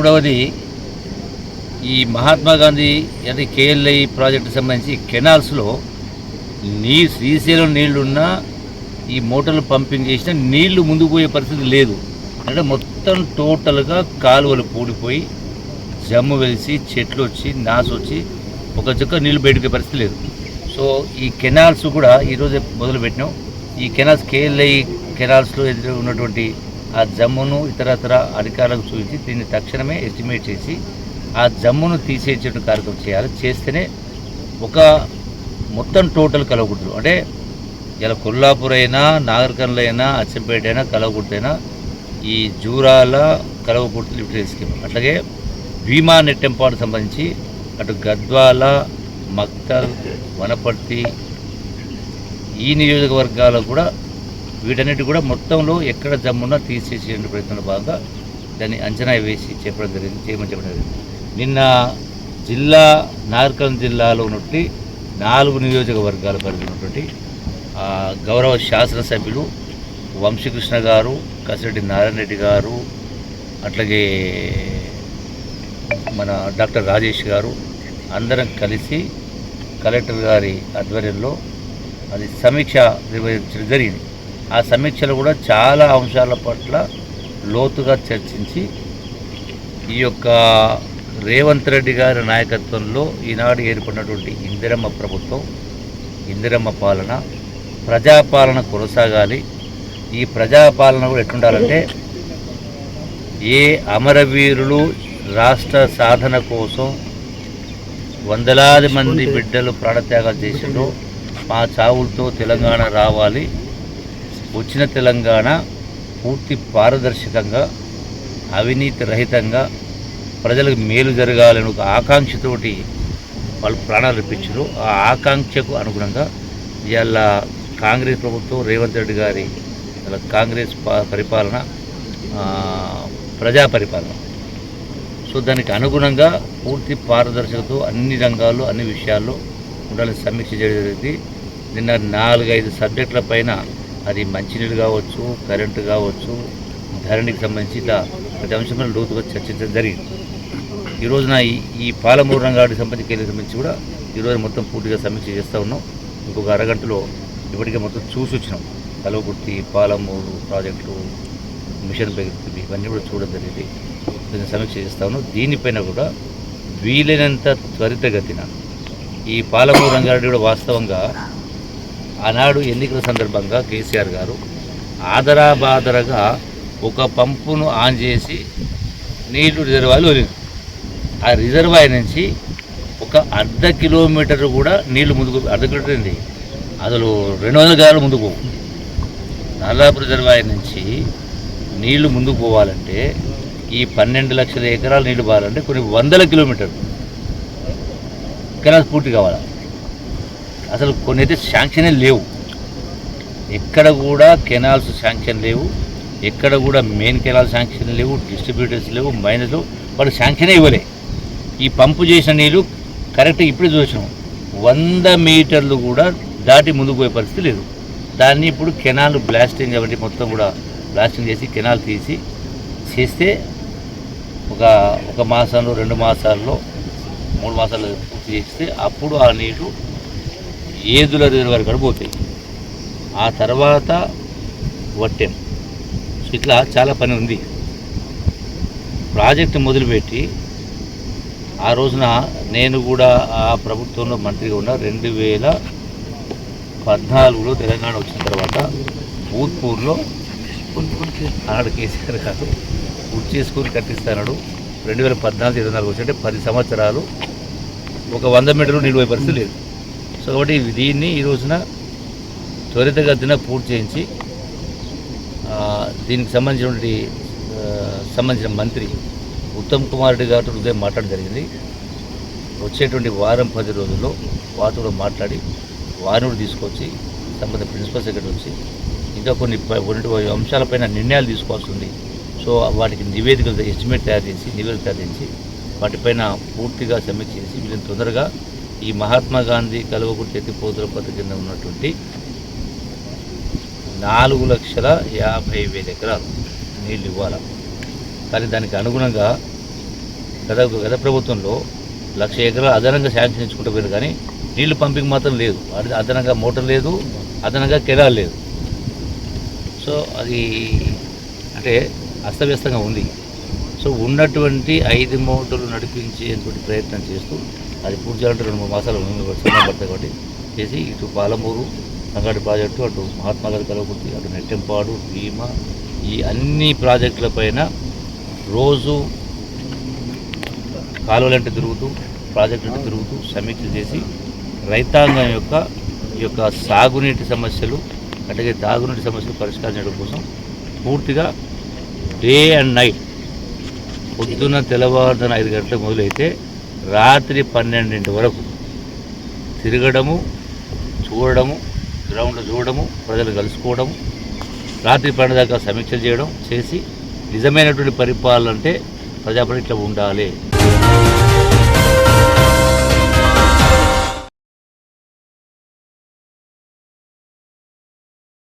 మూడవది ఈ మహాత్మా గాంధీ అది కేఎల్ఐ ప్రాజెక్టుకు సంబంధించి కెనాల్స్లో శ్రీశైలం నీళ్లున్నా ఈ మోటార్లు పంపింగ్ చేసిన నీళ్లు ముందుకు పోయే పరిస్థితి లేదు. అంటే మొత్తం టోటల్గా కాలువలు పూడిపోయి జమ్ము వెలిసి చెట్లు వచ్చి నాసు వచ్చి ఒక చుక్క నీళ్లు బయటకు పరిస్థితి లేదు. సో ఈ కెనాల్స్ కూడా ఈరోజు మొదలుపెట్టినాం. ఈ కెనాల్స్ కేఎల్ఐ కెనాల్స్లో ఎదురు ఉన్నటువంటి ఆ జమ్మును ఇతరత్ర అధికారులకు చూపించి దీన్ని తక్షణమే ఎస్టిమేట్ చేసి ఆ జమ్మును తీసేసేటువంటి కార్యక్రమం చేయాలి. చేస్తేనే ఒక మొత్తం టోటల్ కలవకుర్తులు అంటే ఇలా కొల్లాపూర్ అయినా నాగర్కర్నూలు అయినా అచ్చంపేట అయినా కలవకుర్తి అయినా ఈ జూరాల కలవకుర్తులు లిఫ్ట్ స్కీమ్ అట్లాగే భీమా నెట్టెంపాడు సంబంధించి అటు గద్వాల మక్తల్ వనపర్తి ఈ నియోజకవర్గాలకు కూడా వీటన్నిటి కూడా మొత్తంలో ఎక్కడ జమ్మున్నా తీసేసే ప్రయత్నంలో భాగంగా దాన్ని అంచనా వేసి చేయమని జరిగింది. నిన్న నాగర్కర్నూలు జిల్లాలో ఉన్నటువంటి 4 నియోజకవర్గాల పరిధి ఉన్నటువంటి గౌరవ శాసనసభ్యులు వంశీకృష్ణ గారు, కసిరెడ్డి నారాయణ రెడ్డి గారు, అట్లాగే మన డాక్టర్ రాజేష్ గారు అందరం కలిసి కలెక్టర్ గారి ఆధ్వర్యంలో అది సమీక్ష నిర్వహించడం జరిగింది. ఆ సమీక్షలో కూడా చాలా అంశాల పట్ల లోతుగా చర్చించి ఈ యొక్క రేవంత్ రెడ్డి గారి నాయకత్వంలో ఈనాడు ఏర్పడినటువంటి ఇందిరమ్మ ప్రభుత్వం, ఇందిరమ్మ పాలన, ప్రజాపాలన కొనసాగాలి. ఈ ప్రజాపాలన కూడా ఎట్లుండాలంటే ఏ అమరవీరులు రాష్ట్ర సాధన కోసం వందలాది మంది బిడ్డలు ప్రాణత్యాగాలు చేసిండ్రో మా చావులతో తెలంగాణ రావాలి, వచ్చిన తెలంగాణ పూర్తి పారదర్శకంగా అవినీతి రహితంగా ప్రజలకు మేలు జరగాలని ఒక ఆకాంక్షతోటి వాళ్ళు ప్రాణాలు అర్పించారు. ఆ ఆకాంక్షకు అనుగుణంగా ఇవాళ కాంగ్రెస్ ప్రభుత్వం రేవంత్ రెడ్డి గారి కాంగ్రెస్ పరిపాలన ప్రజా పరిపాలన. సో దానికి అనుగుణంగా పూర్తి పారదర్శకతో అన్ని రంగాల్లో అన్ని విషయాల్లో ఉండాలని సమీక్ష జరిగింది. నిన్న 4-5 సబ్జెక్టుల పైన అది మంచినీళ్ళు కావచ్చు, కరెంటు కావచ్చు, ధరణికి సంబంధించి ఇట్లా ప్రతి అంశంలో లోతుగా చర్చించడం జరిగింది. ఈ రోజున ఈ పాలమూరు రంగానికి సంబంధించి కూడా ఈరోజు మొత్తం పూర్తిగా సమీక్ష చేస్తూ ఉన్నాం. ఇంకొక అరగంటలో ఇప్పటికే మొత్తం చూసి వచ్చినాం. కలవకుర్తి, పాలమూరు ప్రాజెక్టులు, మిషన్ ప్రగతి ఇవన్నీ కూడా చూడడం జరిగింది. దీన్ని సమీక్ష చేస్తూ ఉన్నాం. దీనిపైన కూడా వీలైనంత త్వరితగతిన ఈ పాలమూరు రంగారెడ్డి కూడా వాస్తవంగా ఆనాడు ఎన్నికల సందర్భంగా కేసీఆర్ గారు ఆదరాబాదరగా ఒక పంపును ఆన్ చేసి నీళ్లు రిజర్వాయర్లు వదిలింది. ఆ రిజర్వాయర్ నుంచి ఒక అర్ధ కిలోమీటర్ కూడా నీళ్లు ముందుకు, అర్ధ కిలోమీటర్ ఏంది అసలు 200 గజాలు ముందుకు పోవు. నల్లాపు రిజర్వాయర్ నుంచి నీళ్లు ముందుకు పోవాలంటే ఈ 12 లక్షల ఎకరాలు నీళ్లు పోవాలంటే కొన్ని వందల కిలోమీటర్లు కెనాల్స్ పూర్తి కావాలి. అసలు కొన్ని అయితే శాంక్షనే లేవు, ఎక్కడ కూడా కెనాల్స్ శాంక్షన్ లేవు, ఎక్కడ కూడా మెయిన్ కెనాల్ శాంక్షన్ లేవు, డిస్ట్రిబ్యూటర్స్ లేవు, మైనర్స్ లేవు, వాళ్ళు శాంక్షనే ఇవ్వలే. ఈ పంపు చేసిన నీళ్ళు కరెక్ట్గా ఇప్పుడే చూసినాం 100 మీటర్లు కూడా దాటి ముందుకు పోయే పరిస్థితి లేదు. దాన్ని ఇప్పుడు కెనాల్ బ్లాస్టింగ్ కాబట్టి మొత్తం కూడా బ్లాస్టింగ్ చేసి కెనాల్ తీసి చేస్తే ఒక మాసంలో 2 మాసాల్లో 3 మాసాలు పూర్తి చేస్తే అప్పుడు ఆ నీరు ఏదుల రిజర్వాయర్ కూడా పోతాయి. ఆ తర్వాత వట్టెం. ఇట్లా చాలా పని ఉంది. ప్రాజెక్టు మొదలుపెట్టి ఆ రోజున నేను కూడా ఆ ప్రభుత్వంలో మంత్రిగా ఉన్న 2014లో తెలంగాణ వచ్చిన తర్వాత భూత్పూర్లో ఆనాడు కేసీఆర్ గారు పూర్తి చేసుకుని కట్టిస్తాడు. 2014-24 వచ్చి 10 సంవత్సరాలు ఒక 100 మీటర్లు నీళ్ళు పోయే పరిస్థితి లేదు. సో కాబట్టి దీన్ని ఈ రోజున త్వరితగతిన పూర్తి చేయించి దీనికి సంబంధించిన మంత్రి ఉత్తమ్ కుమార్ రెడ్డి గారితో ఉదయం మాట్లాడడం జరిగింది. వచ్చేటువంటి వారం 10 రోజుల్లో వారితో కూడా మాట్లాడి వారిని కూడా తీసుకొచ్చి సంబంధిత ప్రిన్సిపల్ సెక్రటరీ వచ్చి ఇంకా కొన్ని అంశాలపైన నిర్ణయాలు తీసుకోవాల్సి ఉంది. సో వాటికి నివేదికలు ఎస్టిమేట్ తయారు చేసి వాటిపైన పూర్తిగా సమీక్ష చేసి వీళ్ళని తొందరగా ఈ మహాత్మా గాంధీ కల్వకుర్తి ఎత్తిపోతల పథకం కింద ఉన్నటువంటి 4,50,000 ఎకరాలు నీళ్ళు ఇవ్వాలి. కానీ దానికి అనుగుణంగా గత ప్రభుత్వంలో 1,00,000 ఎకరాలు అదనంగా శాంక్షన్ ఇచ్చుకుంటూ పోయారు, కానీ నీళ్లు పంపింగ్ మాత్రం లేదు. అదనంగా మోటార్ లేదు, అదనంగా కెనాల్ లేదు. సో అది అంటే అస్తవ్యస్తంగా ఉంది. సో ఉన్నటువంటి 5 మోటార్లు నడిపించేటువంటి ప్రయత్నం చేస్తూ అది పూర్తి చేయాలంటే 2-3 మాసాలు సమయం పడతాయి. కాబట్టి చేసి ఇటు పాలమూరు సంగాటి ప్రాజెక్టు, అటు మహాత్మాగాంధీ కల్వకుర్తి, అటు నెట్టెంపాడు, భీమా, ఈ అన్ని ప్రాజెక్టులపైన రోజు కాలువలంటే తిరుగుతూ, ప్రాజెక్టులంటే తిరుగుతూ సమీక్ష చేసి రైతాంగం ఈ యొక్క సాగునీటి సమస్యలు అట్లాగే తాగునీటి సమస్యలు పరిష్కరించడం కోసం పూర్తిగా డే అండ్ నైట్, పొద్దున్న తెల్లవారుజామున 5 గంటలకు మొదలైతే రాత్రి 12 వరకు తిరగడము, చూడడము, గ్రౌండ్లో చూడడము, ప్రజలు కలుసుకోవడము, రాత్రి 12 దాకా సమీక్షలు చేయడం చేసి నిజమైనటువంటి పరిపాలన అంటే ప్రజాప్రతినిధులు ఇట్లా ఉండాలి.